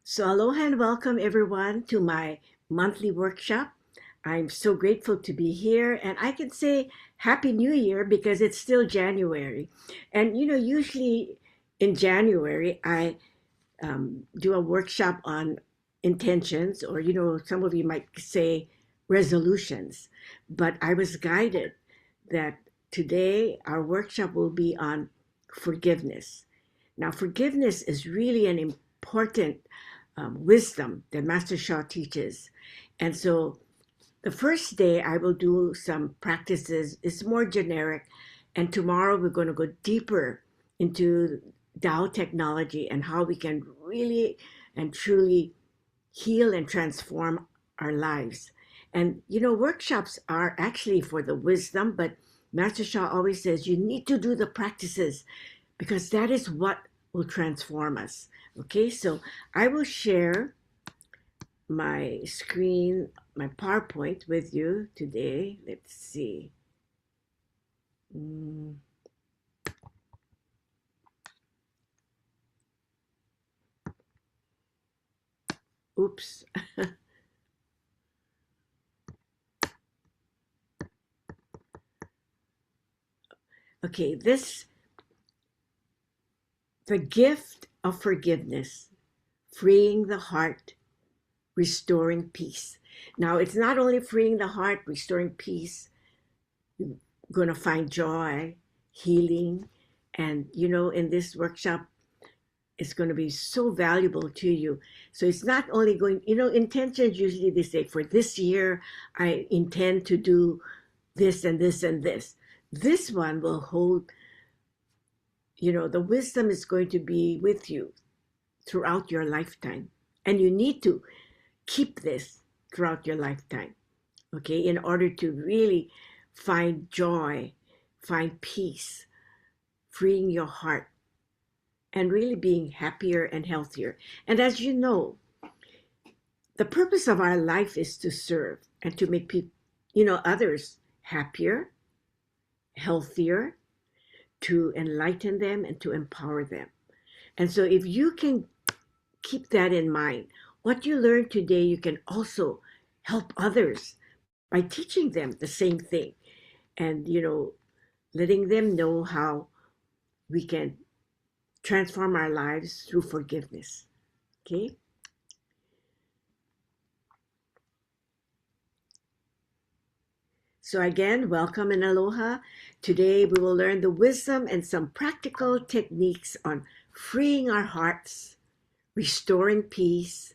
So aloha and welcome everyone to my monthly workshop. I'm so grateful to be here and I can say Happy New Year because it's still January. And usually in January, I do a workshop on intentions or, some of you might say resolutions. But I was guided that today our workshop will be on forgiveness. Now, forgiveness is really an important wisdom that Master Shah teaches. And so the first day I will do some practices. It's more generic. And tomorrow we're going to go deeper into Tao technology and how we can really and truly heal and transform our lives. And workshops are actually for the wisdom, but Master Shah always says you need to do the practices because that is what will transform us. Okay, so I will share my screen, my PowerPoint with you today. Let's see. Mm, Oops. Okay, the gift of forgiveness, freeing the heart, restoring peace. Now, it's not only freeing the heart, restoring peace, you're going to find joy, healing. And, in this workshop, it's going to be so valuable to you. So it's not only going, intentions usually they say, for this year, I intend to do this and this and this. This one will hold, the wisdom is going to be with you throughout your lifetime. And you need to keep this throughout your lifetime, okay, in order to really find joy, find peace, freeing your heart, and really being happier and healthier. And as you know, the purpose of our life is to serve and to make people, others happier, healthier, to enlighten them and to empower them. And so if you can keep that in mind, what you learn today, you can also help others by teaching them the same thing and, letting them know how we can transform our lives through forgiveness. Okay? So again, welcome and aloha. Today we will learn the wisdom and some practical techniques on freeing our hearts, restoring peace,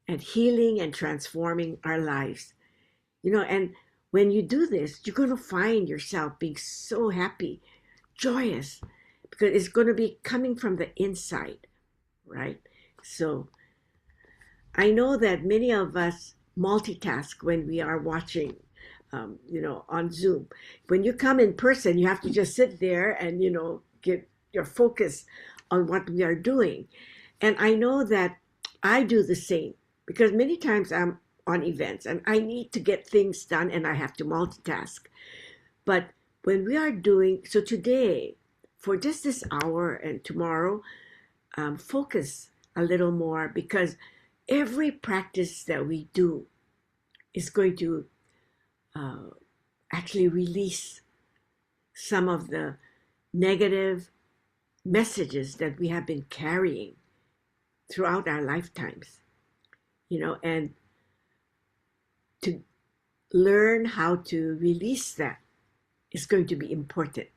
and healing and transforming our lives. And when you do this, you're going to find yourself being so happy, joyous, because it's going to be coming from the inside, right? So I know that many of us multitask when we are watching, on Zoom. When you come in person, you have to just sit there and, get your focus on what we are doing. And I know that I do the same because many times I'm on events and I need to get things done and I have to multitask. But when we are doing, so today, for just this hour and tomorrow, focus a little more because every practice that we do is going to uh, actually release some of the negative messages that we have been carrying throughout our lifetimes, and to learn how to release that is going to be important.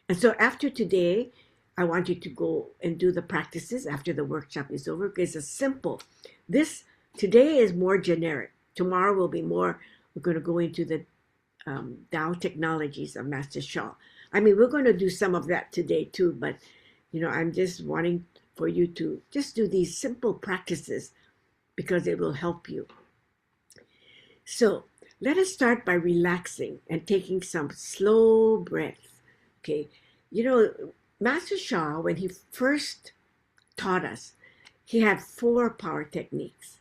And so after today, I want you to go and do the practices after the workshop is over because it's simple. This today is more generic. Tomorrow will be more, we're going to go into the Tao technologies of Master Shah. I mean, we're going to do some of that today too, but I'm just wanting for you to just do these simple practices because it will help you. So let us start by relaxing and taking some slow breaths. Okay, Master Shah, when he first taught us, he had 4 power techniques.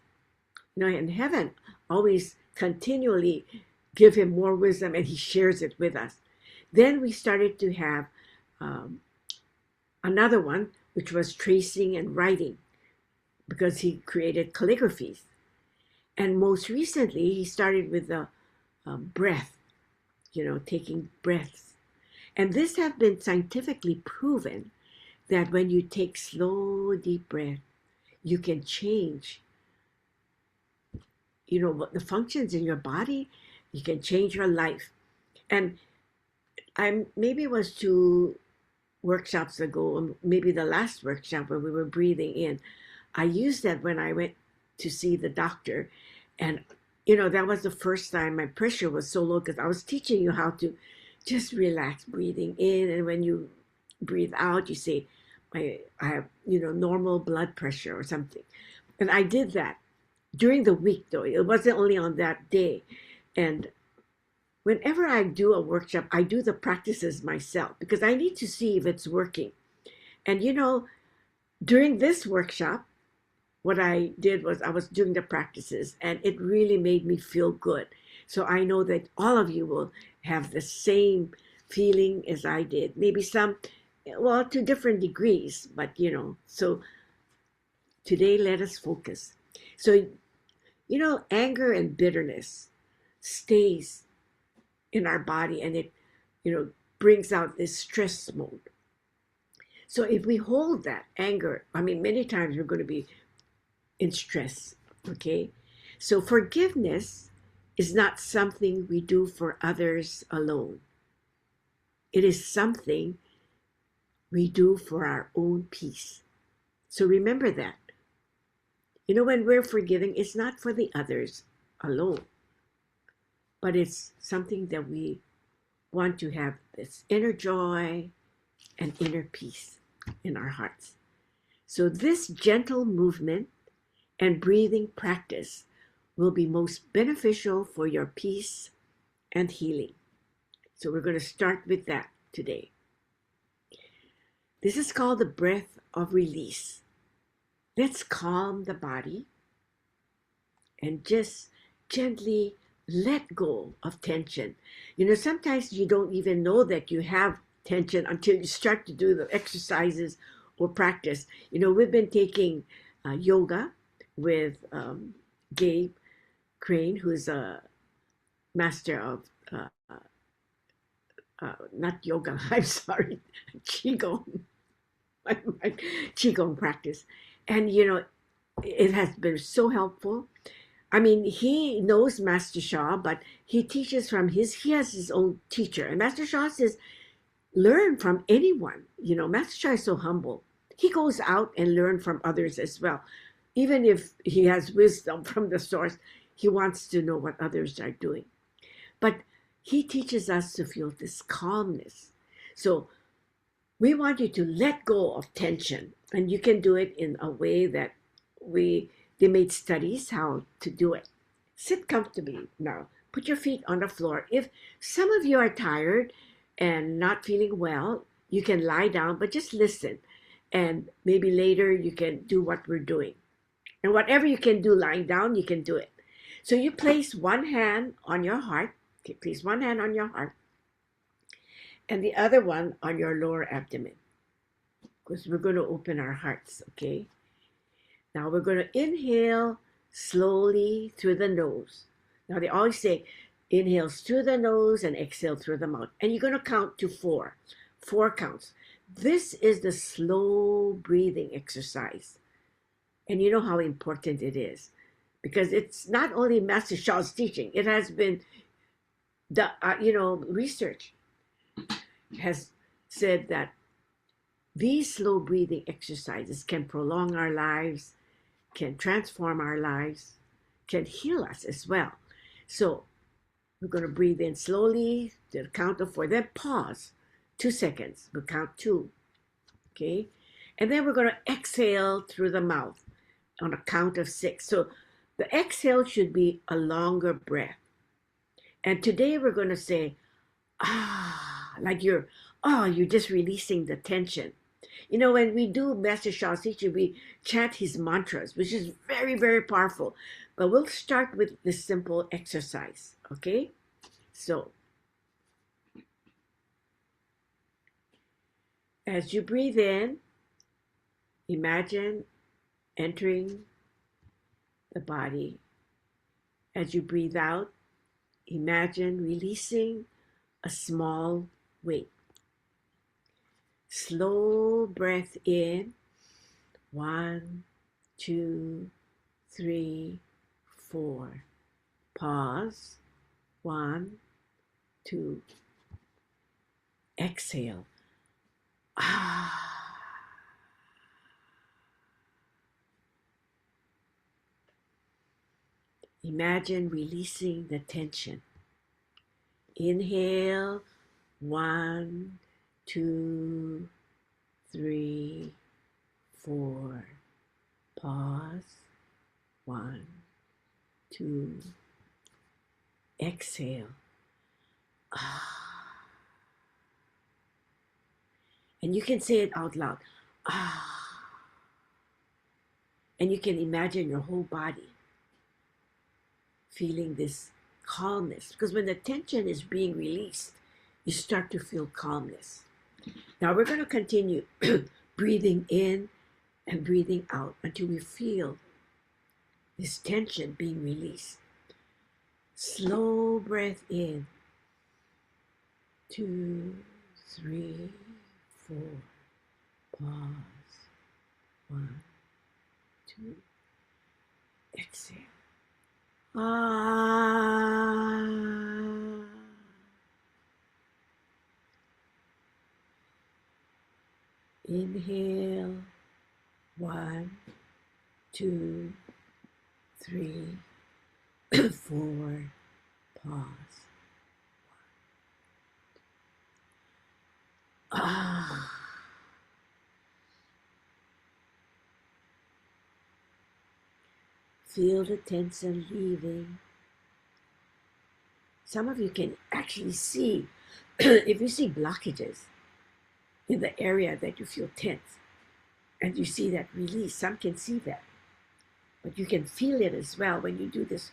And heaven always continually give him more wisdom and he shares it with us. Then we started to have another one, which was tracing and writing. because he created calligraphies. And most recently, he started with the breath, taking breaths. And this has been scientifically proven that when you take slow, deep breath, you can change, what the functions in your body. You can change your life. And maybe it was 2 workshops ago, maybe the last workshop where we were breathing in. I used that when I went to see the doctor. And, that was the first time my pressure was so low because I was teaching you how to just relax, breathing in. And when you breathe out, you say, I have, normal blood pressure or something. And I did that during the week, though. It wasn't only on that day. And whenever I do a workshop, I do the practices myself because I need to see if it's working. And, during this workshop, what I did was I was doing the practices and it really made me feel good. So I know that all of you will have the same feeling as I did. Maybe some, well, to different degrees, but so today let us focus. So, anger and bitterness stays in our body and it, brings out this stress mode. So if we hold that anger, many times we're going to be in stress, okay? So forgiveness is not something we do for others alone. It is something we do for our own peace. So remember that. When we're forgiving, it's not for the others alone, but it's something that we want to have this inner joy and inner peace in our hearts. So this gentle movement and breathing practice will be most beneficial for your peace and healing. So we're going to start with that today. This is called the breath of release. Let's calm the body and just gently let go of tension. Sometimes you don't even know that you have tension until you start to do the exercises or practice. We've been taking yoga with Gabe Crane, who's a master of not yoga, I'm sorry, Qigong, Qigong practice. And, it has been so helpful. He knows Master Sha, but he teaches from he has his own teacher. And Master Sha says, learn from anyone. Master Sha is so humble. He goes out and learn from others as well. Even if he has wisdom from the source, he wants to know what others are doing. But he teaches us to feel this calmness. So we want you to let go of tension. And you can do it in a way that they made studies how to do it. Sit comfortably now. Put your feet on the floor. If some of you are tired and not feeling well, you can lie down, but just listen. And maybe later you can do what we're doing. And whatever you can do lying down, you can do it. So you place one hand on your heart. Okay, place one hand on your heart. And the other one on your lower abdomen. Because we're going to open our hearts, okay? Now we're going to inhale slowly through the nose. Now they always say, inhale through the nose and exhale through the mouth. And you're going to count to 4. 4 counts. This is the slow breathing exercise. And you know how important it is. Because it's not only Master Sha's teaching. It has been, research has said that these slow breathing exercises can prolong our lives, can transform our lives, can heal us as well. So we're going to breathe in slowly to the count of 4. Then pause 2 seconds. We'll count 2. Okay? And then we're going to exhale through the mouth on a count of 6. So the exhale should be a longer breath. And today we're going to say, like you're just releasing the tension. When we do Master Sha's teaching, we chant his mantras, which is very, very powerful. But we'll start with this simple exercise, okay? So, as you breathe in, imagine entering the body. As you breathe out, imagine releasing a small weight. Slow breath in. 1, 2, 3, 4. Pause. 1, 2. Exhale. Imagine releasing the tension. Inhale. 1, 2, 3, 4. Pause. 1, 2. Exhale. And you can say it out loud. And you can imagine your whole body feeling this calmness. Because when the tension is being released, you start to feel calmness. Now we're going to continue breathing in and breathing out until we feel this tension being released. Slow breath in. 2, 3, 4. Pause. 1, 2. Exhale. Inhale. 1, 2, 3, 4. Pause. Feel the tension leaving. Some of you can actually see, if you see blockages in the area that you feel tense, and you see that release, some can see that. But you can feel it as well when you do this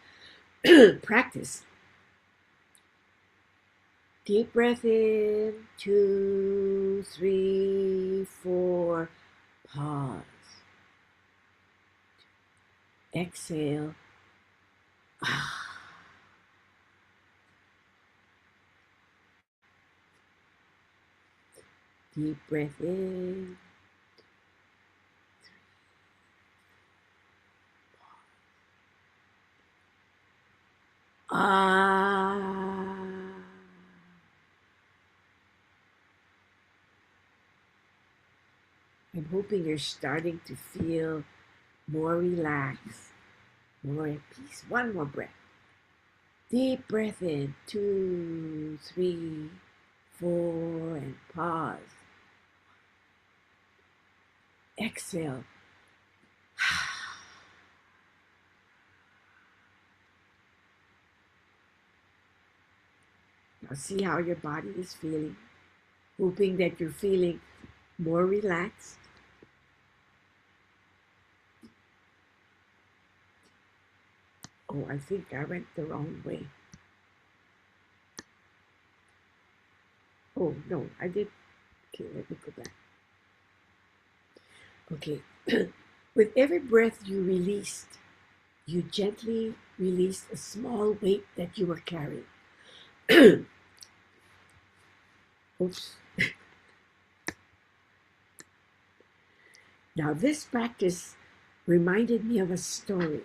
practice. Deep breath in. 2, 3, 4. Pause. Exhale. Deep breath in. I'm hoping you're starting to feel more relaxed, more at peace. One more breath. Deep breath in. 2, 3, 4, and pause. Exhale. Now see how your body is feeling. Hoping that you're feeling more relaxed. Oh, I think I went the wrong way. Oh, no, I did. Okay, let me go back. Okay, with every breath you released, you gently released a small weight that you were carrying. Oops. Now, this practice reminded me of a story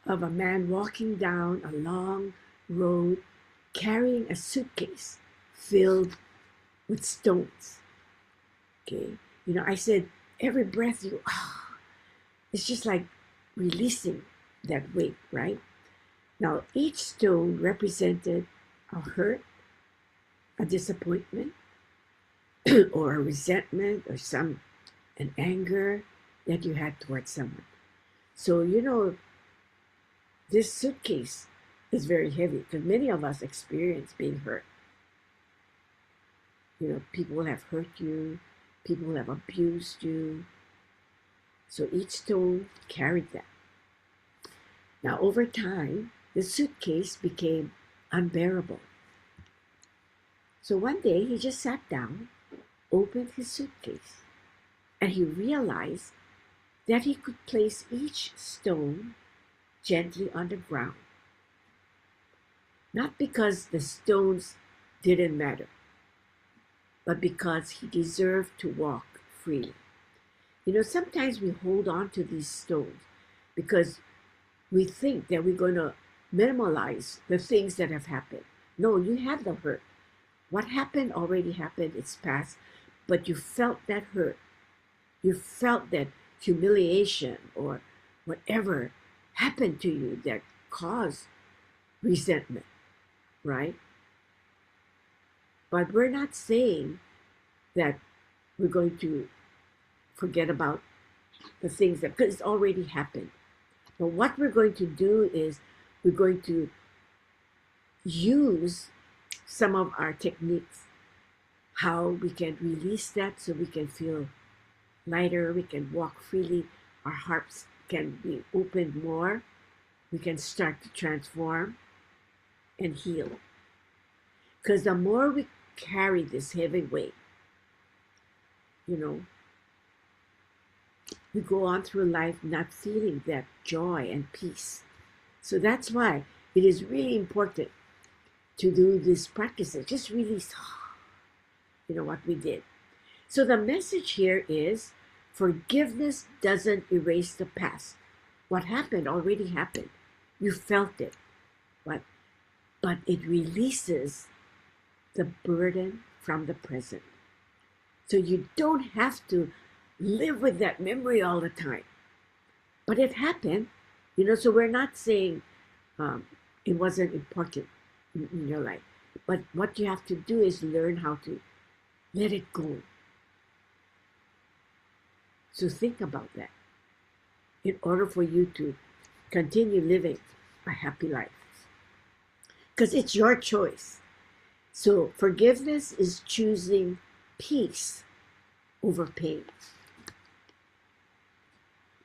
of a man walking down a long road carrying a suitcase filled with stones. Okay, you know, I said every breath you, it's just like releasing that weight, right? Now, each stone represented a hurt, a disappointment, or a resentment, or an anger that you had towards someone. So, you know, this suitcase is very heavy because many of us experience being hurt. You know, people will have hurt you, people will have abused you. So each stone carried that. Now, over time, the suitcase became unbearable. So one day he just sat down, opened his suitcase, and he realized that he could place each stone gently on the ground, not because the stones didn't matter, but because he deserved to walk freely. Sometimes we hold on to these stones because we think that we're going to minimalize the things that have happened. No, you have the hurt. What happened already happened, it's past, but you felt that hurt. You felt that humiliation or whatever happened to you that caused resentment, right? But we're not saying that we're going to forget about the things that, because it's already happened. But what we're going to do is we're going to use some of our techniques, how we can release that so we can feel lighter, we can walk freely, our hearts can be opened more, we can start to transform and heal. Because the more we carry this heavy weight, we go on through life not feeling that joy and peace. So that's why it is really important to do these practices. Just release, what we did. So the message here is forgiveness doesn't erase the past. What happened already happened. You felt it. But it releases the burden from the present. So you don't have to live with that memory all the time. But it happened, so we're not saying it wasn't important in your life. But what you have to do is learn how to let it go. So think about that in order for you to continue living a happy life. Because it's your choice. So forgiveness is choosing peace over pain.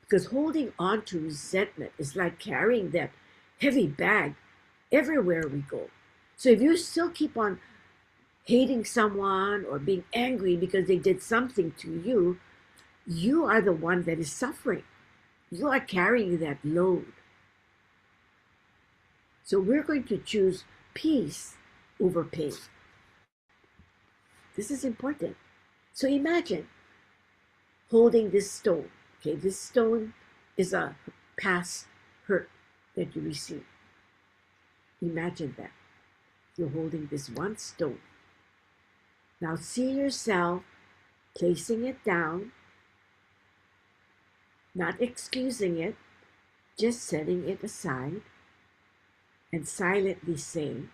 Because holding on to resentment is like carrying that heavy bag everywhere we go. So if you still keep on hating someone or being angry because they did something to you, you are the one that is suffering. You are carrying that load. So we're going to choose peace over pain. This is important. So imagine holding this stone. Okay, this stone is a past hurt that you received. Imagine that. You're holding this one stone. Now see yourself placing it down, not excusing it, just setting it aside and silently saying,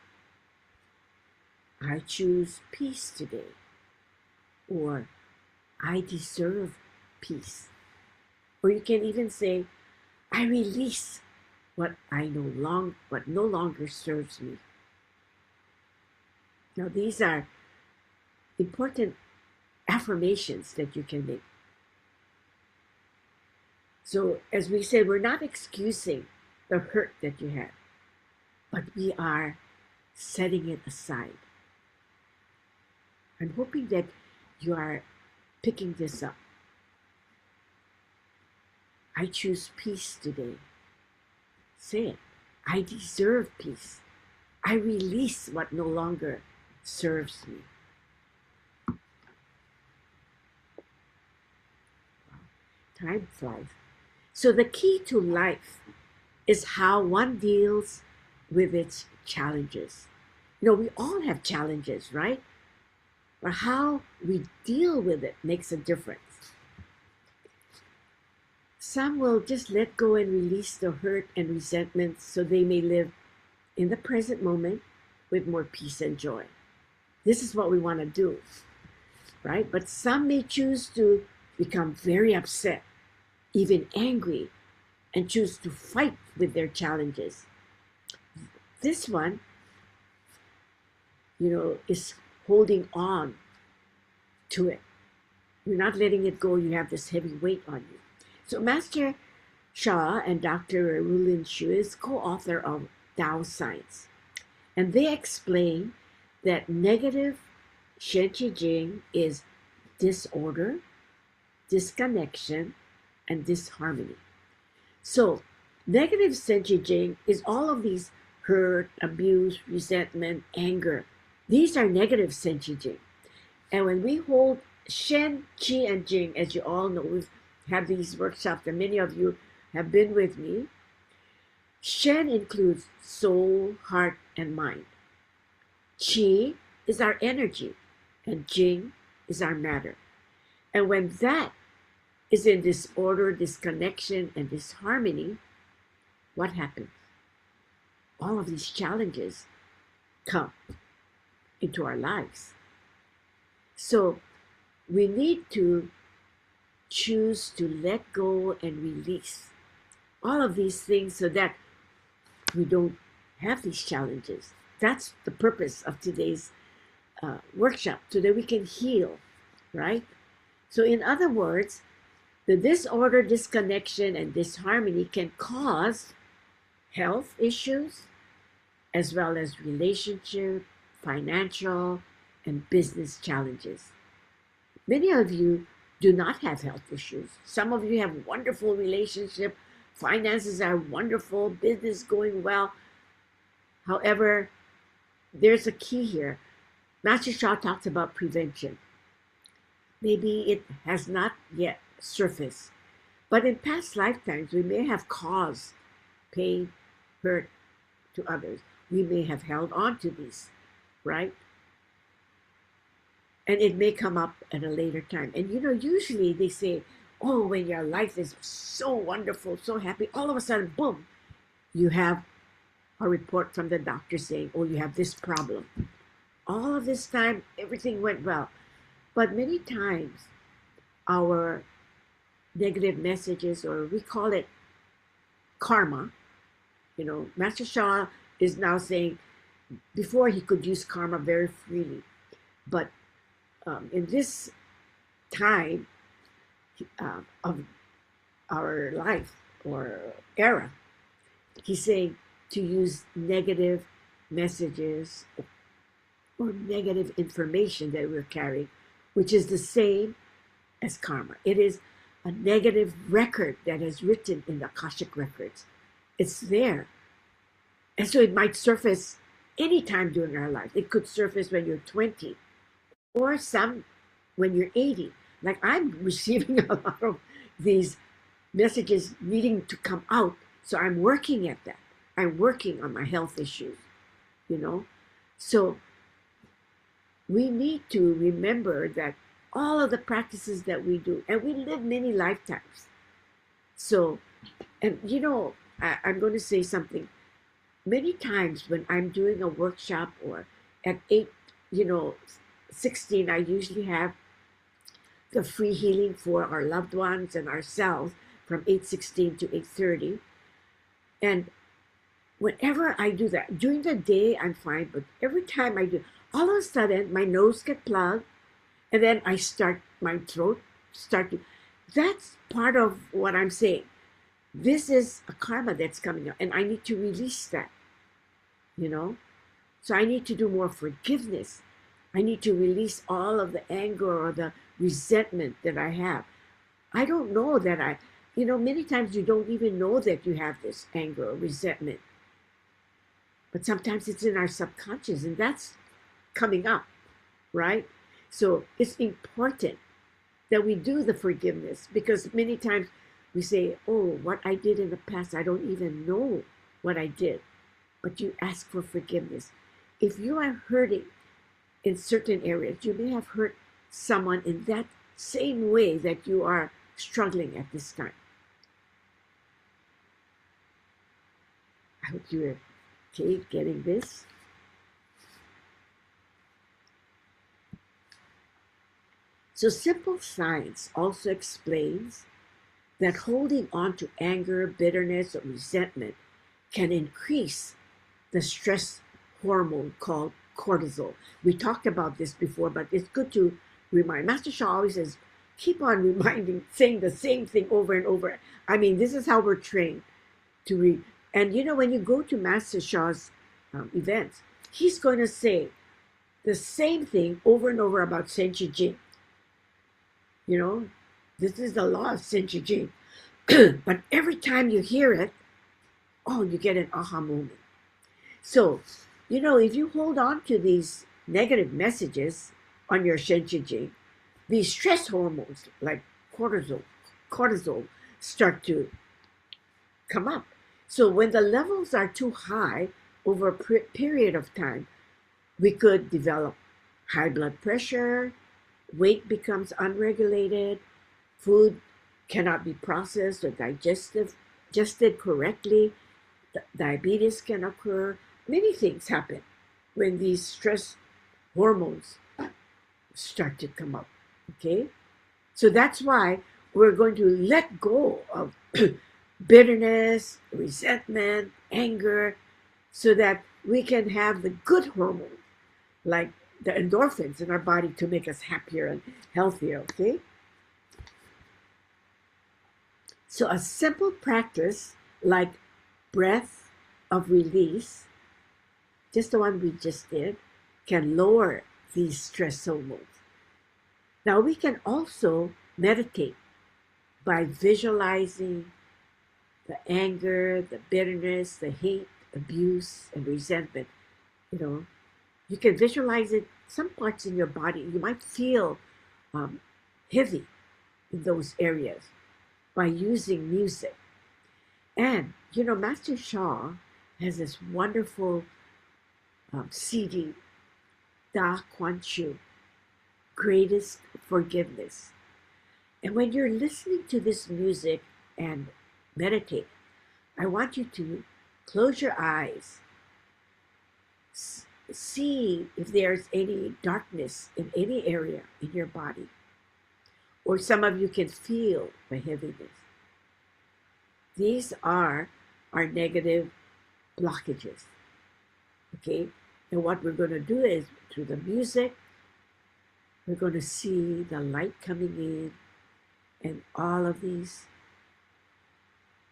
I choose peace today, or I deserve peace. Or you can even say, I release what no longer serves me. Now these are important affirmations that you can make. So as we said, we're not excusing the hurt that you had, but we are setting it aside. I'm hoping that you are picking this up. I choose peace today. Say it. I deserve peace. I release what no longer serves me. Time flies. So the key to life is how one deals with its challenges. We all have challenges, right? But how we deal with it makes a difference. Some will just let go and release the hurt and resentment so they may live in the present moment with more peace and joy. This is what we want to do, right? But some may choose to become very upset, even angry, and choose to fight with their challenges. This one, is holding on to it. You're not letting it go. You have this heavy weight on you. So Master Sha and Dr. Rulin Xu is co-author of Tao Science. And they explain that negative Shen Qi Jing is disorder, disconnection, and disharmony. So, negative senshi jing is all of these hurt, abuse, resentment, anger. These are negative senshi jing. And when we hold Shen, Qi, and Jing, as you all know, we've had these workshops, and many of you have been with me. Shen includes soul, heart, and mind. Qi is our energy, and Jing is our matter. And when that is in disorder, disconnection, and disharmony, what happens? All of these challenges come into our lives. So we need to choose to let go and release all of these things so that we don't have these challenges. That's the purpose of today's workshop, so that we can heal, right? So in other words, the disorder, disconnection, and disharmony can cause health issues, as well as relationship, financial, and business challenges. Many of you do not have health issues. Some of you have wonderful relationship, finances are wonderful, business going well. However, there's a key here. Master Sha talks about prevention. Maybe it has not yet surfaced, but in past lifetimes, we may have caused pain, hurt to others. We may have held on to these, right? And it may come up at a later time. And usually they say, oh, when your life is so wonderful, so happy, all of a sudden, boom, you have a report from the doctor saying, oh, you have this problem. All of this time, everything went well. But many times, our negative messages, or we call it karma, Master Sha is now saying, before he could use karma very freely, but in this time of our life or era, he's saying to use negative messages or negative information that we're carrying, which is the same as karma. It is a negative record that is written in the Akashic records. It's there. And so it might surface any time during our life. It could surface when you're 20, or some when you're 80. Like I'm receiving a lot of these messages needing to come out. So I'm working at that. I'm working on my health issues, So we need to remember that all of the practices that we do, and we live many lifetimes. So, and I'm going to say something. Many times when I'm doing a workshop, or at 16, I usually have the free healing for our loved ones and ourselves from 8:16 to 8:30. And whenever I do that, during the day, I'm fine. But every time I do, all of a sudden, my nose gets plugged. And then my throat that's part of what I'm saying. This is a karma that's coming up. And I need to release that, So I need to do more forgiveness. I need to release all of the anger or the resentment that I have. I don't know that many times you don't even know that you have this anger or resentment. But sometimes it's in our subconscious, and that's coming up, right? So it's important that we do the forgiveness, because many times we say, oh, what I did in the past, I don't even know what I did. But you ask for forgiveness. If you are hurting in certain areas, you may have hurt someone in that same way that you are struggling at this time. I hope you're okay getting this. So simple science also explains that holding on to anger, bitterness, or resentment can increase the stress hormone called cortisol. We talked about this before, but it's good to remind. Master Sha always says, keep on saying the same thing over and over. I mean, this is how we're trained to read. And when you go to Master Sha's events, he's going to say the same thing over and over about Senshi Jing. This is the law of Senshi Jing. But every time you hear it, oh, you get an aha moment. So, if you hold on to these negative messages on your Shenshiji, these stress hormones like cortisol start to come up. So when the levels are too high over a period of time, we could develop high blood pressure, weight becomes unregulated, food cannot be processed or digested correctly, diabetes can occur. Many things happen when these stress hormones start to come up. Okay? So that's why we're going to let go of bitterness, resentment, anger, so that we can have the good hormones, like the endorphins in our body to make us happier and healthier, okay? So a simple practice like breath of release, just the one we just did, can lower these stress hormones. Now we can also meditate by visualizing the anger, the bitterness, the hate, abuse, and resentment. You can visualize it, some parts in your body. You might feel heavy in those areas by using music. And, Master Shah has this wonderful CD, Da Kuan Shu, Greatest Forgiveness. And when you're listening to this music and meditate, I want you to close your eyes, see if there's any darkness in any area in your body, or some of you can feel the heaviness. These are our negative blockages. Okay? And what we're going to do is, through the music, we're going to see the light coming in and all of these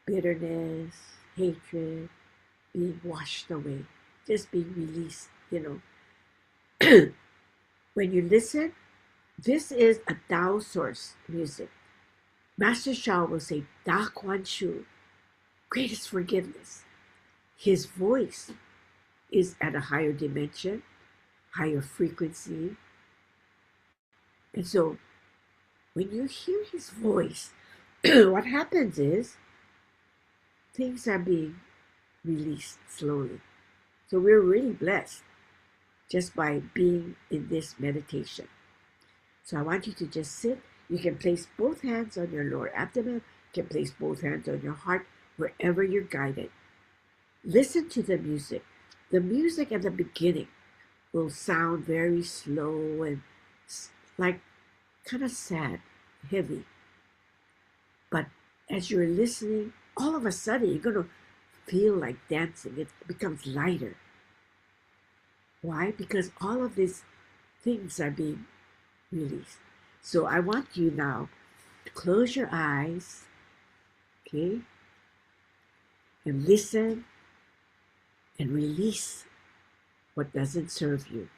bitterness, hatred being washed away, just being released, When you listen, this is a Tao source music. Master Shah will say, Da Kuan Shu, greatest forgiveness. His voice is at a higher dimension, higher frequency. And so when you hear his voice, what happens is things are being released slowly. So we're really blessed just by being in this meditation. So I want you to just sit. You can place both hands on your lower abdomen. You can place both hands on your heart, wherever you're guided. Listen to the music. The music at the beginning will sound very slow and like kind of sad, heavy. But as you're listening, all of a sudden you're going to feel like dancing. It becomes lighter. Why? Because all of these things are being released. So I want you now to close your eyes, okay, and listen and release what doesn't serve you.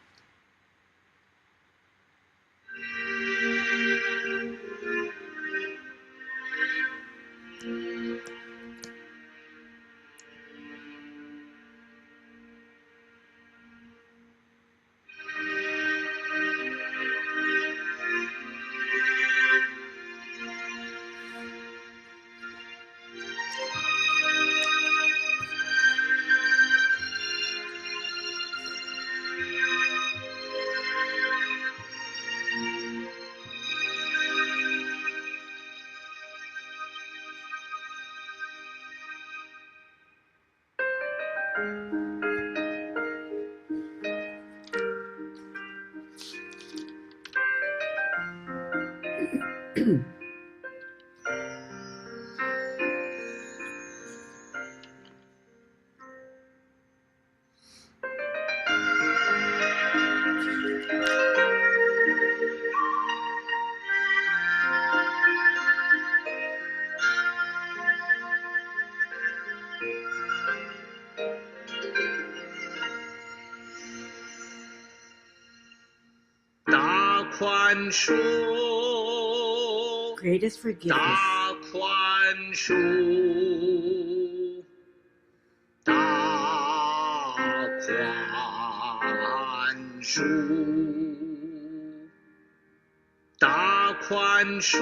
Greatest forgiveness. 恕，大宽恕，大宽恕，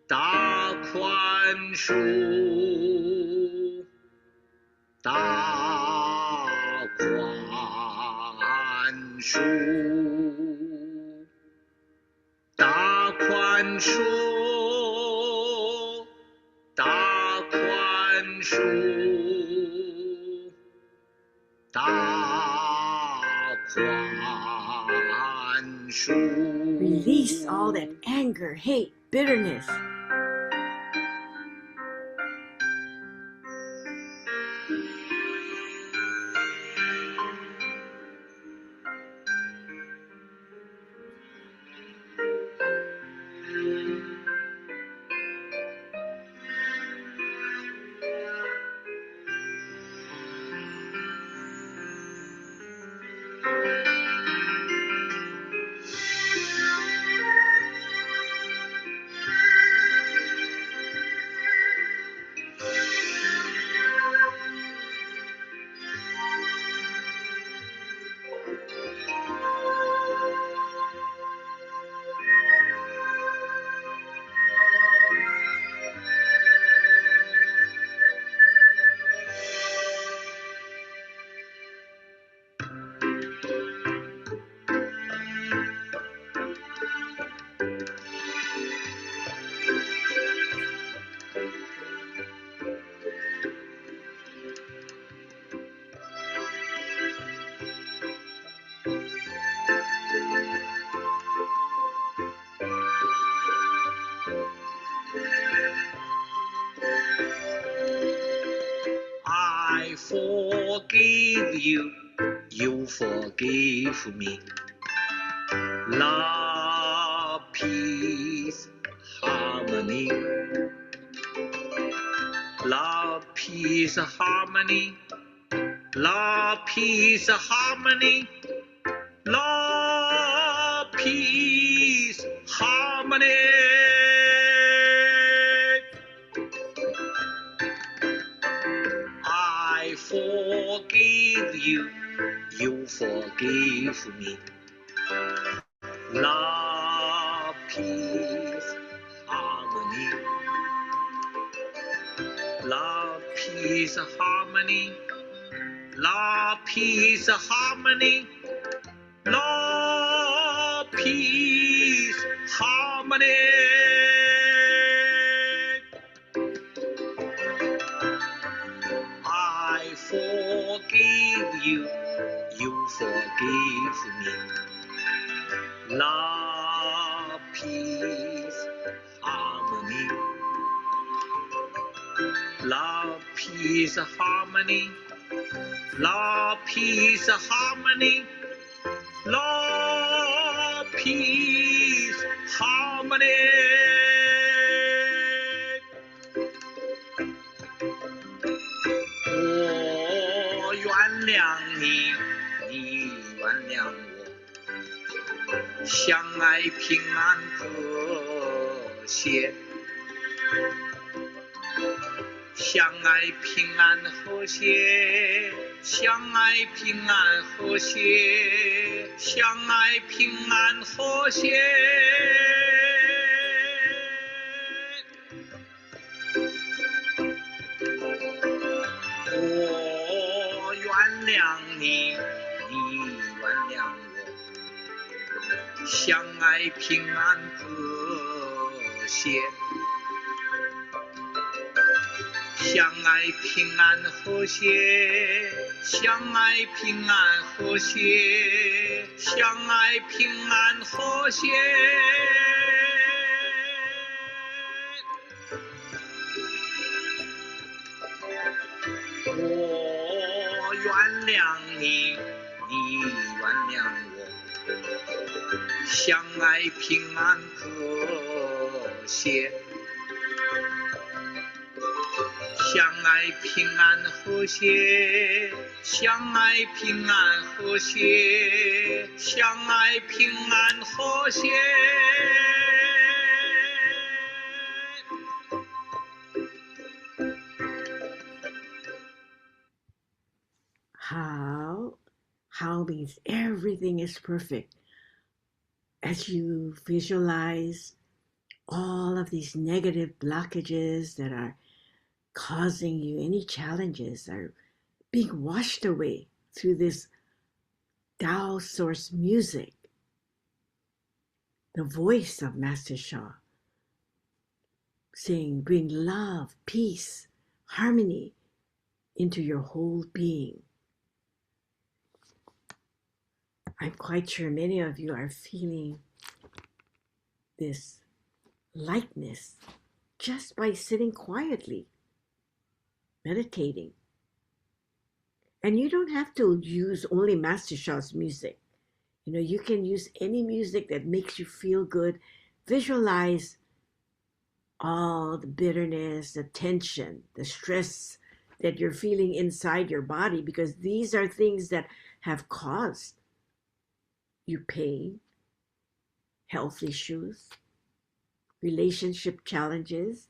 大宽恕，大宽恕，大宽恕，大宽恕，大宽恕。Release all that anger, hate, bitterness. I forgive you, you forgive me. Love, peace, harmony. Love, peace, harmony. Love, peace, harmony. Love, peace, harmony. I forgive you, you forgive me. Love, peace, harmony. Love, peace, harmony. Love, peace, harmony. Love, peace, harmony. I forgive you, you forgive me. Love, peace, harmony. Love, peace, harmony. Love, peace, harmony. Love, peace, harmony.我原谅你，你原谅我，相爱平安和谐，相爱平安和谐，相爱平安和谐，相爱平安和谐。我原谅你，你原谅我，相爱平安和谐，相爱平安和谐，相爱平安和谐，相爱平安和谐。我原谅你，你原谅我，相爱平安和谐，相爱平安和谐，相爱平安和谐，相爱平安和谐。How means everything is perfect. As you visualize all of these negative blockages that are causing you any challenges are being washed away through this Tao source music, the voice of Master Sha, saying, bring love, peace, harmony into your whole being. I'm quite sure many of you are feeling this lightness just by sitting quietly, meditating. And you don't have to use only Master Sha's music. You can use any music that makes you feel good. Visualize all the bitterness, the tension, the stress that you're feeling inside your body, because these are things that have caused you pain, health issues, relationship challenges.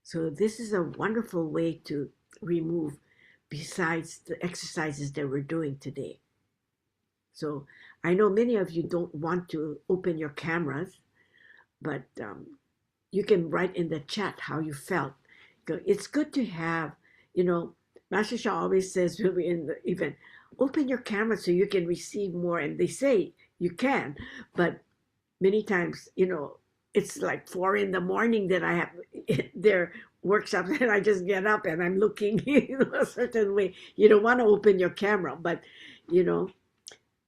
So this is a wonderful way to remove, besides the exercises that we're doing today. So I know many of you don't want to open your cameras, but you can write in the chat how you felt. It's good to have, Master Shah always says when we're in the event, open your camera so you can receive more. And they say you can, but many times, it's like 4 a.m. that I have their workshops, and I just get up and I'm looking a certain way. You don't want to open your camera, but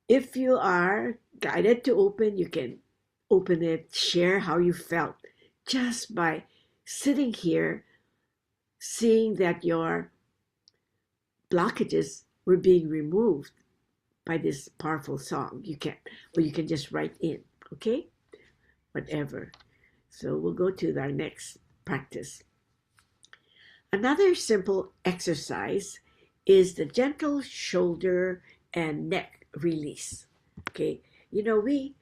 if you are guided to open, you can open it, share how you felt just by sitting here, seeing that your blockages were being removed by this powerful song. You can just write in, okay? Whatever. So we'll go to our next practice. Another simple exercise is the gentle shoulder and neck release. Okay, we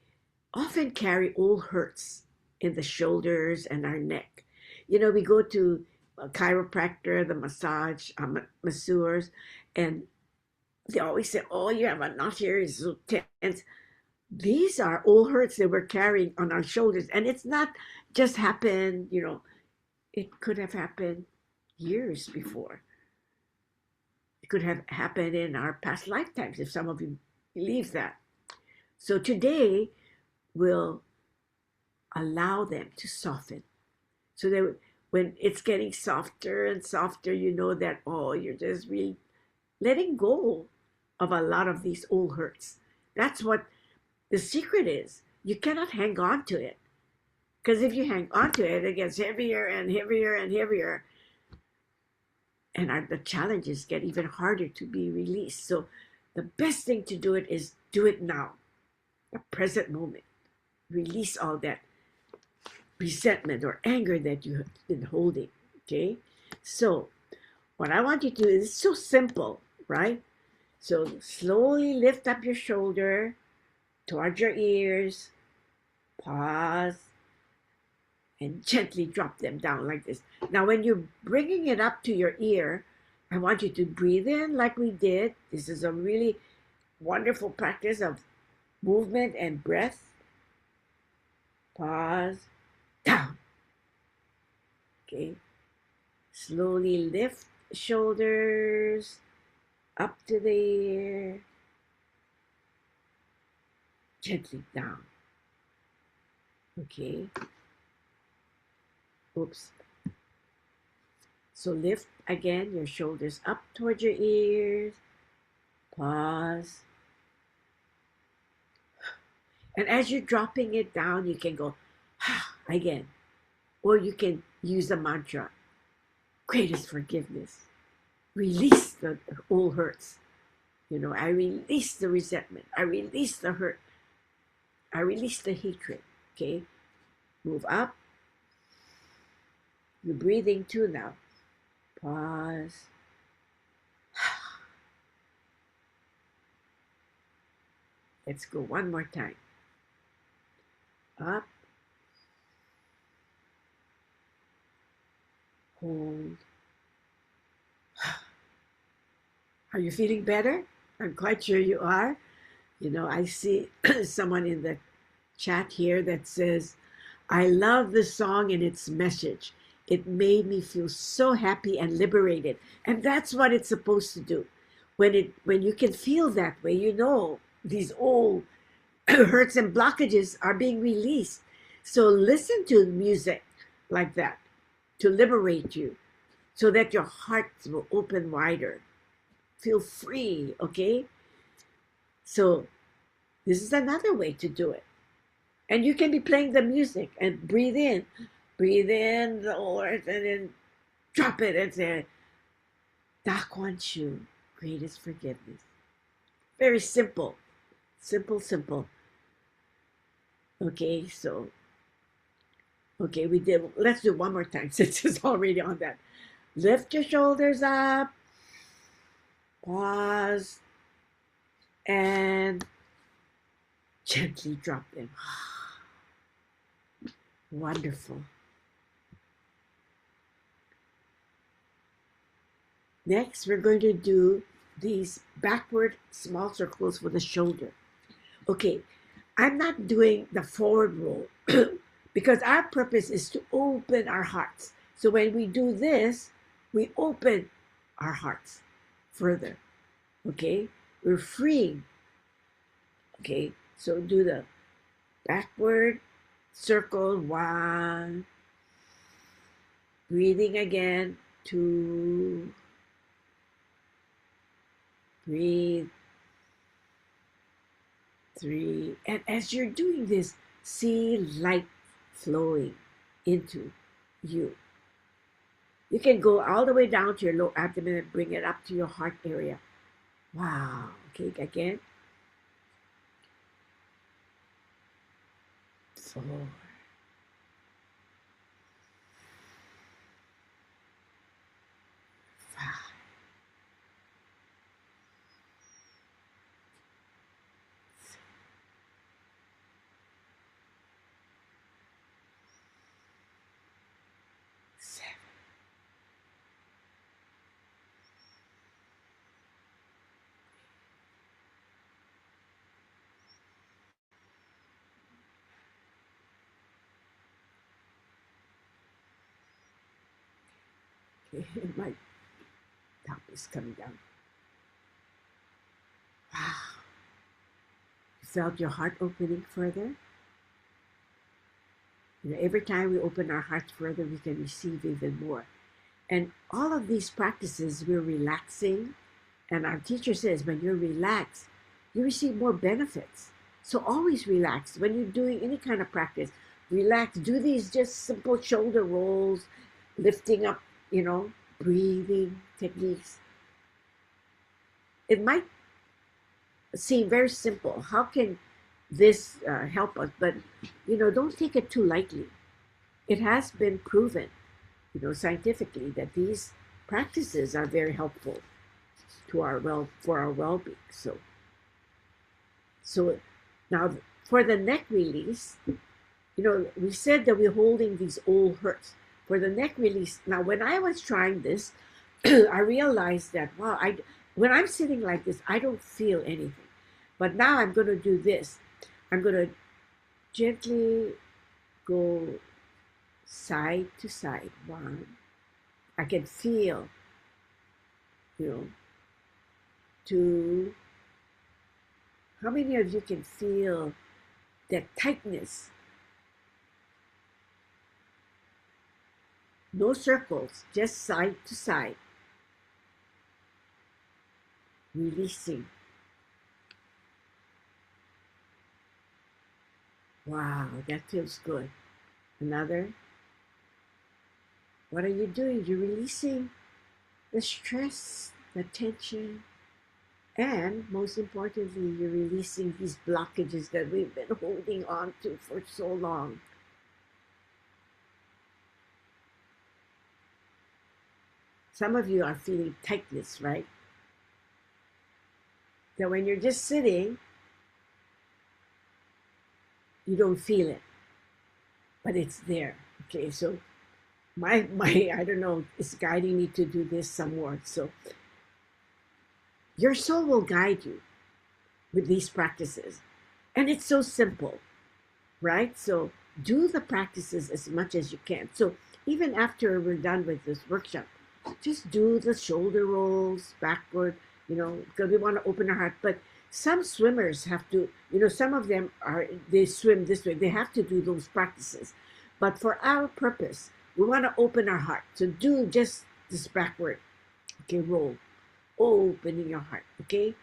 often carry old hurts in the shoulders and our neck. We go to a chiropractor, the masseurs, and they always say, oh, you have a knot here, it's so tense. These are old hurts that we're carrying on our shoulders. And it's not just happened, it could have happened years before. It could have happened in our past lifetimes, if some of you believe that. So today, we'll allow them to soften. So that when it's getting softer and softer, you know that, you're just really letting go of a lot of these old hurts. That's what the secret is. You cannot hang on to it. Because if you hang on to it, it gets heavier and heavier and heavier. And the challenges get even harder to be released. So the best thing to do it is do it now, the present moment. Release all that resentment or anger that you have been holding, okay? So what I want you to do is so simple, right? So slowly lift up your shoulder towards your ears, pause, and gently drop them down like this. Now, when you're bringing it up to your ear, I want you to breathe in like we did. This is a really wonderful practice of movement and breath. Pause, down. Okay. Slowly lift shoulders up to the ear. Gently down. Okay. Oops. So lift again your shoulders up towards your ears. Pause. And as you're dropping it down, you can go again. Or you can use the mantra, greatest forgiveness. Release the old hurts. I release the resentment. I release the hurt. I release the hatred. Okay? Move up. You're breathing too now. Pause. Let's go one more time. Up. Hold. Are you feeling better? I'm quite sure you are. You know, I see someone in the chat here that says, I love the song and its message. It made me feel so happy and liberated. And that's what it's supposed to do. When you can feel that way, you know these old hurts and blockages are being released. So listen to music like that to liberate you so that your heart will open wider. Feel free, okay? So this is another way to do it. And you can be playing the music and breathe in the Lord, and then drop it and say, Da Kuan Shu, greatest forgiveness. Very simple, simple. Okay, so, okay, we did, let's do one more time since it's already on that. Lift your shoulders up, pause, and gently drop them. Wonderful. Next, we're going to do these backward small circles for the shoulder. Okay, I'm not doing the forward roll because our purpose is to open our hearts. So when we do this, we open our hearts further. Okay, we're freeing. Okay, so do the backward circle, 1, breathing again, 2, breathe, 3, and as you're doing this, see light flowing into you. You can go all the way down to your lower abdomen and bring it up to your heart area. Wow. Okay, again. 4, 5, 7. Okay, my top is coming down. Wow. You felt your heart opening further? You know, every time we open our hearts further, we can receive even more. And all of these practices, we're relaxing. And our teacher says, when you're relaxed, you receive more benefits. So always relax. When you're doing any kind of practice, relax. Do these just simple shoulder rolls, lifting up, you know, breathing techniques. It might seem very simple. How can this help us? But, you know, don't take it too lightly. It has been proven, you know, scientifically that these practices are very helpful to for our well-being. So now for the neck release, you know, we said that we're holding these old hurts. For the neck release, now when I was trying this, I realized that, wow, when I'm sitting like this, I don't feel anything. But now I'm going to do this. I'm going to gently go side to side. 1. I can feel, you know, 2. How many of you can feel that tightness? No circles, just side to side. Releasing. Wow, that feels good. Another. What are you doing? You're releasing the stress, the tension, and most importantly, you're releasing these blockages that we've been holding on to for so long. Some of you are feeling tightness, right? That when you're just sitting, you don't feel it, but it's there. Okay, so my I don't know, it's guiding me to do this some more. So Your soul will guide you with these practices. And it's so simple, right? So do the practices as much as you can. So even after we're done with this workshop, just do the shoulder rolls backward, because we want to open our heart. But some swimmers have to, some of them they swim this way. They have to do those practices. But for our purpose, we want to open our heart. So do just this backward, okay, roll, opening your heart, okay?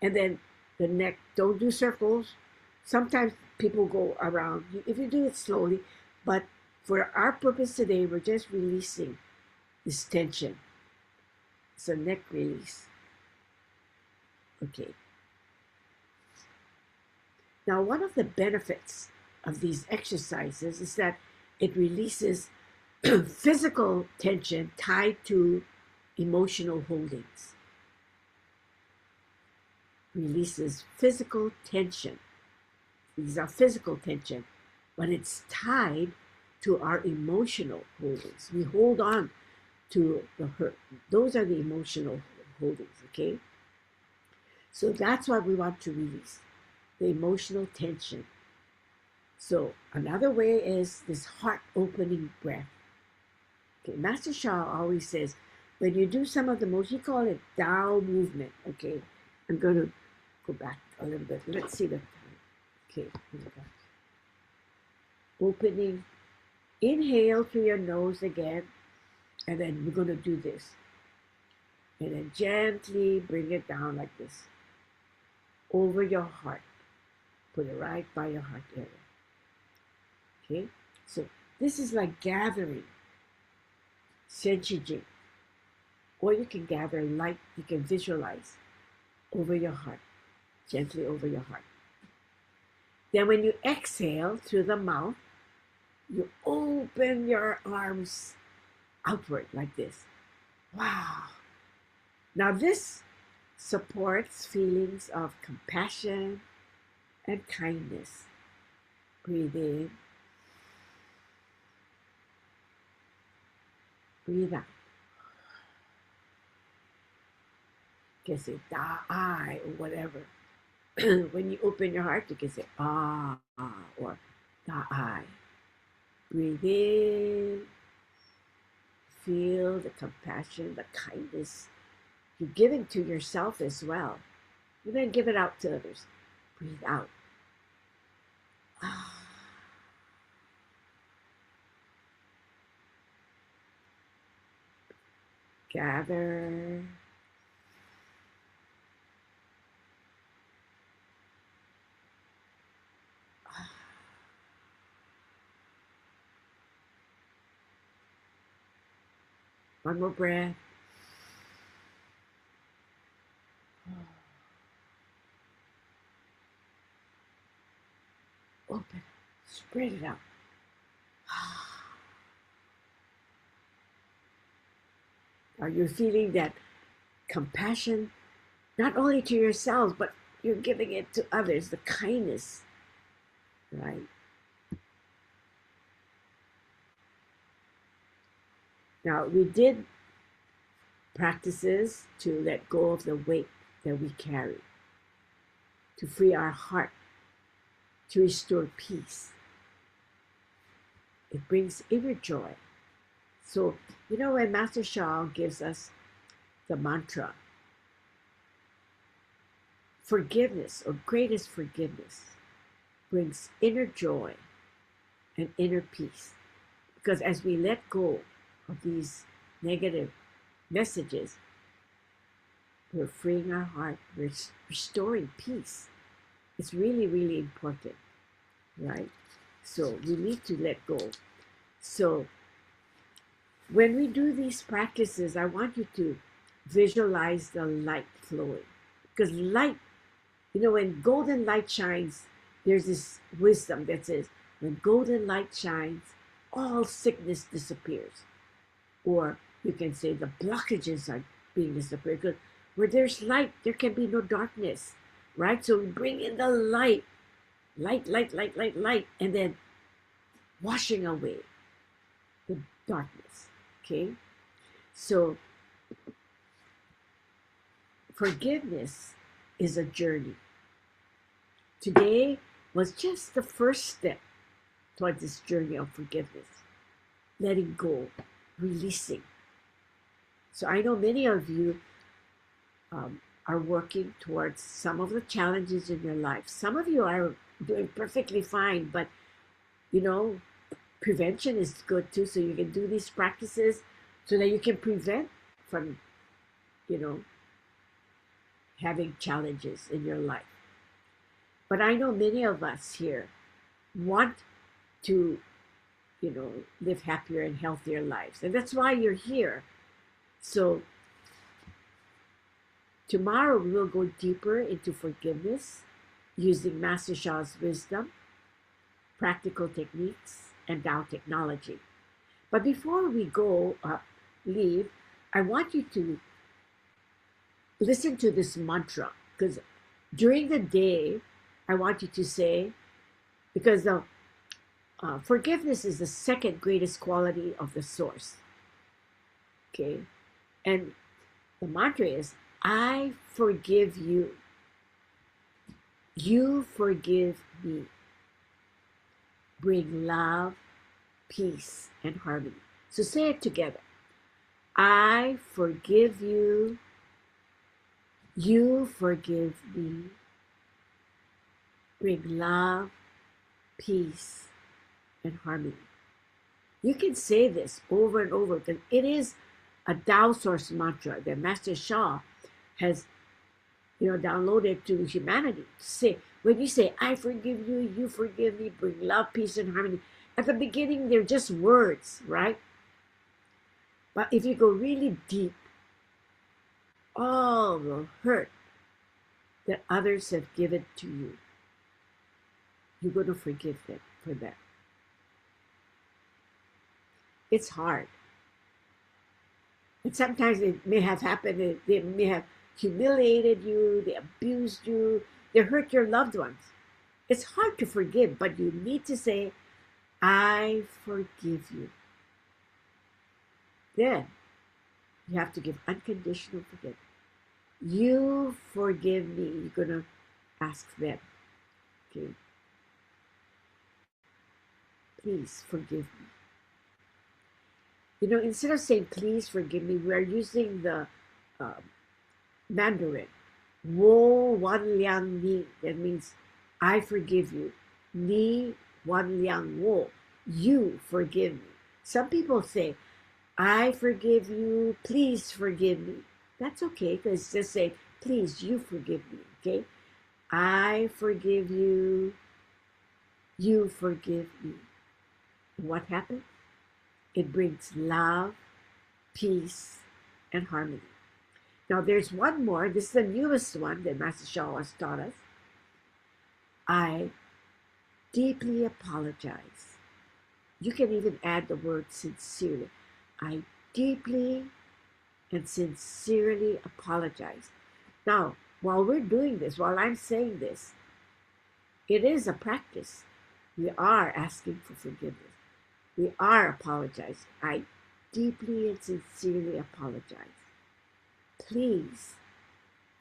And then the neck, don't do circles. Sometimes people go around. If you do it slowly, but for our purpose today, we're just releasing this tension. It's a neck release. Okay. Now, one of the benefits of these exercises is that it releases physical tension tied to emotional holdings. Releases physical tension. These are physical tension, but it's tied to our emotional holdings. We hold on to the hurt. Those are the emotional holdings, okay? So that's what we want to release, the emotional tension. So another way is this heart-opening breath. Okay, Master Sha always says, when you do some of the motion, you call it Tao movement, okay? I'm going to go back a little bit. Let's see the, okay, here we go. Opening, inhale through your nose again, and then we're going to do this. And then gently bring it down like this, over your heart. Put it right by your heart area. Okay, so this is like gathering senshijin, or you can gather light, you can visualize over your heart, gently over your heart. Then when you exhale through the mouth, you open your arms outward like this. Wow. Now this supports feelings of compassion and kindness. Breathe in. Breathe out. You can say da I or whatever. When you open your heart, you can say ah or da I. Breathe in. Feel the compassion, the kindness you're giving to yourself as well. You then give it out to others. Breathe out. Gather. One more breath. Open. Spread it out. Are you feeling that compassion, not only to yourselves, but you're giving it to others, the kindness, right? Now, we did practices to let go of the weight that we carry, to free our heart, to restore peace. It brings inner joy. So, when Master Sha gives us the mantra, forgiveness or greatest forgiveness brings inner joy and inner peace. Because as we let go of these negative messages, we're freeing our heart, we're restoring peace. It's really, really important, right? So we need to let go. So when we do these practices, I want you to visualize the light flowing. Because light, when golden light shines, there's this wisdom that says, when golden light shines, all sickness disappears. Or you can say the blockages are being disappeared. Because where there's light, there can be no darkness, right? So we bring in the light, and then washing away the darkness, okay? So Forgiveness is a journey. Today was just the first step toward this journey of forgiveness, letting go, releasing. So I know many of you are working towards some of the challenges in your life. Some of you are doing perfectly fine, but you know, prevention is good too. So you can do these practices so that you can prevent from, you know, having challenges in your life. But I know many of us here want to, you know, live happier and healthier lives. And that's why you're here. So tomorrow we will go deeper into forgiveness using Master Sha's wisdom, practical techniques, and Tao technology. But before we leave, I want you to listen to this mantra, because during the day, I want you to say, because forgiveness is the second greatest quality of the source. Okay? And the mantra is, I forgive you. You forgive me. Bring love, peace, and harmony. So say it together. I forgive you. You forgive me. Bring love, peace, and harmony. You can say this over and over because it is a Tao source mantra that Master Sha has, you know, downloaded to humanity. Say, when you say, I forgive you, you forgive me, bring love, peace, and harmony. At the beginning, they're just words, right? But if you go really deep, all the hurt that others have given to you, you're going to forgive them for that. It's hard. And sometimes it may have happened, they may have humiliated you, they abused you, they hurt your loved ones. It's hard to forgive, but you need to say, I forgive you. Then you have to give unconditional forgiveness. You forgive me. You're going to ask them, okay? Please forgive me. You know, instead of saying, please forgive me, we are using the Mandarin. Wo wan liang ni. That means, I forgive you. Ni wan liang wo. You forgive me. Some people say, I forgive you. Please forgive me. That's okay, because just say, please, you forgive me, okay? I forgive you. You forgive me. And what happens? It brings love, peace, and harmony. Now, there's one more. This is the newest one that Master Sha has taught us. I deeply apologize. You can even add the word sincerely. I deeply and sincerely apologize. Now, while we're doing this, while I'm saying this, it is a practice. We are asking for forgiveness. We are apologizing. I deeply and sincerely apologize. Please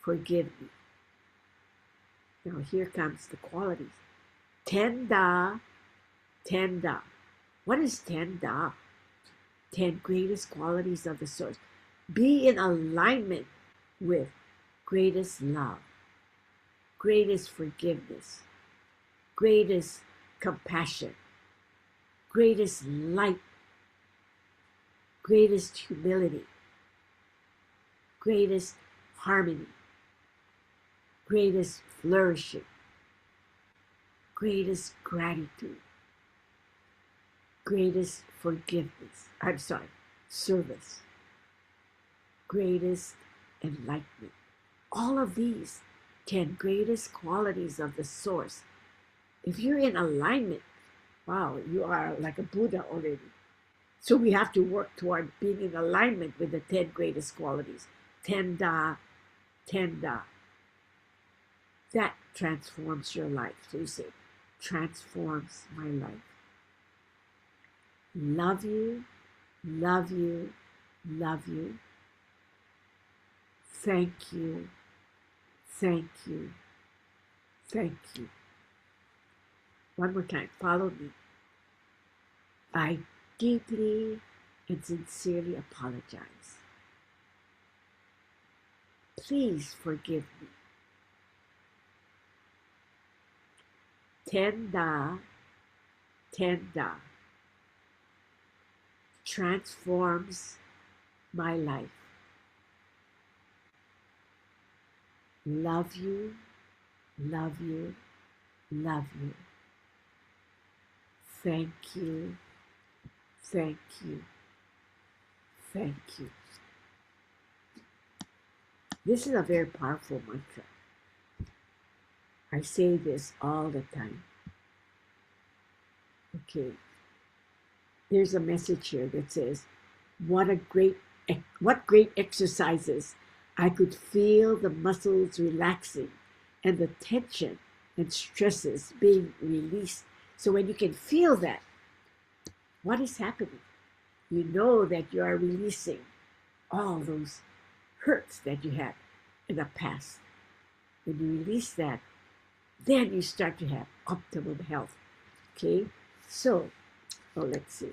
forgive me. Now here comes the qualities. Tenda, tenda. What is tenda? 10 greatest qualities of the source. Be in alignment with greatest love, greatest forgiveness, greatest compassion, greatest light, greatest humility, greatest harmony, greatest flourishing, greatest gratitude, greatest service, greatest enlightenment. All of these 10 greatest qualities of the source. If you're in alignment, wow, you are like a Buddha already. So we have to work toward being in alignment with the 10 greatest qualities. Tenda, tenda. That transforms your life. So you say, transforms my life. Love you, love you, love you. Thank you, Thank you. Thank you. One more time. Follow me. I deeply and sincerely apologize. Please forgive me. Tenda, tenda transforms my life. Love you, love you, love you. Thank you, thank you, thank you. This is a very powerful mantra. I say this all the time. Okay. There's a message here that says, what great exercises. I could feel the muscles relaxing and the tension and stresses being released. So when you can feel that, what is happening? You know that you are releasing all those hurts that you had in the past. When you release that, then you start to have optimum health. Okay, so, let's see.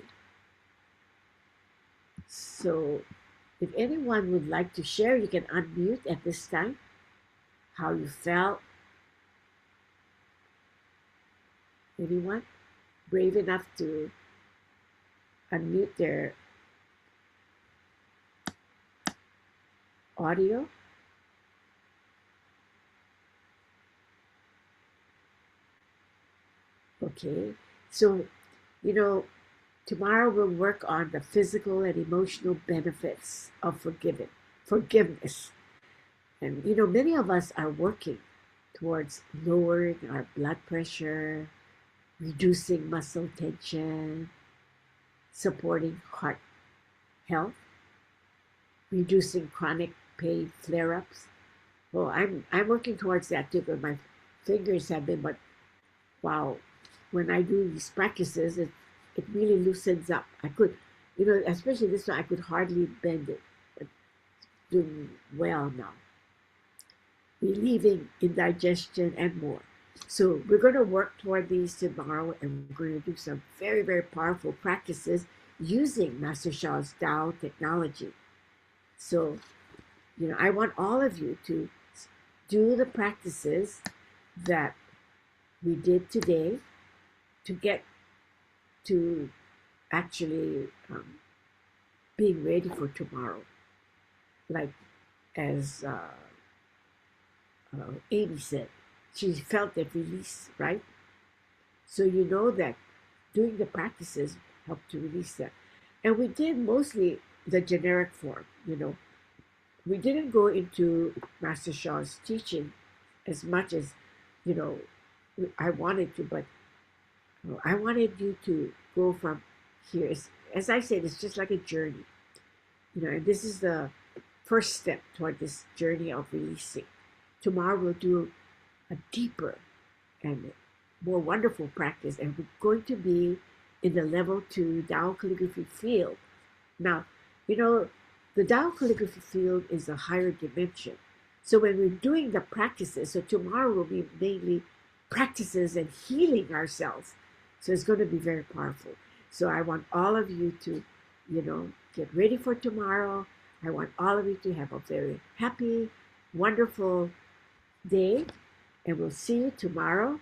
So, if anyone would like to share, you can unmute at this time how you felt. Anyone brave enough to unmute their audio? Okay, so, tomorrow we'll work on the physical and emotional benefits of forgiveness. And, many of us are working towards lowering our blood pressure, reducing muscle tension, supporting heart health, reducing chronic pain flare-ups. Well, I'm working towards that too, but my fingers have been, but wow, when I do these practices, it really loosens up. I could, especially this one, I could hardly bend it, but doing well now. Relieving indigestion and more. So we're going to work toward these tomorrow, and we're going to do some very, very powerful practices using Master Sha's Tao technology. So, I want all of you to do the practices that we did today to get to actually being ready for tomorrow. Like as Amy said, she felt that release, right? So you know that doing the practices helped to release that. And we did mostly the generic form, We didn't go into Master Sha's teaching as much as, I wanted to, but I wanted you to go from here. As I said, it's just like a journey, and this is the first step toward this journey of releasing. Tomorrow we'll do a deeper and more wonderful practice, and we're going to be in the level 2 Tao Calligraphy field. Now, the Tao Calligraphy field is a higher dimension. So when we're doing the practices, so tomorrow will be mainly practices and healing ourselves. So it's going to be very powerful. So I want all of you to, get ready for tomorrow. I want all of you to have a very happy, wonderful day, and we'll see you tomorrow.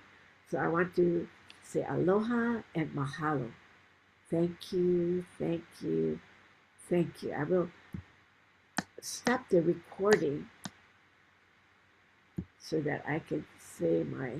So I want to say aloha and mahalo. Thank you, thank you, thank you. I will stop the recording so that I can say my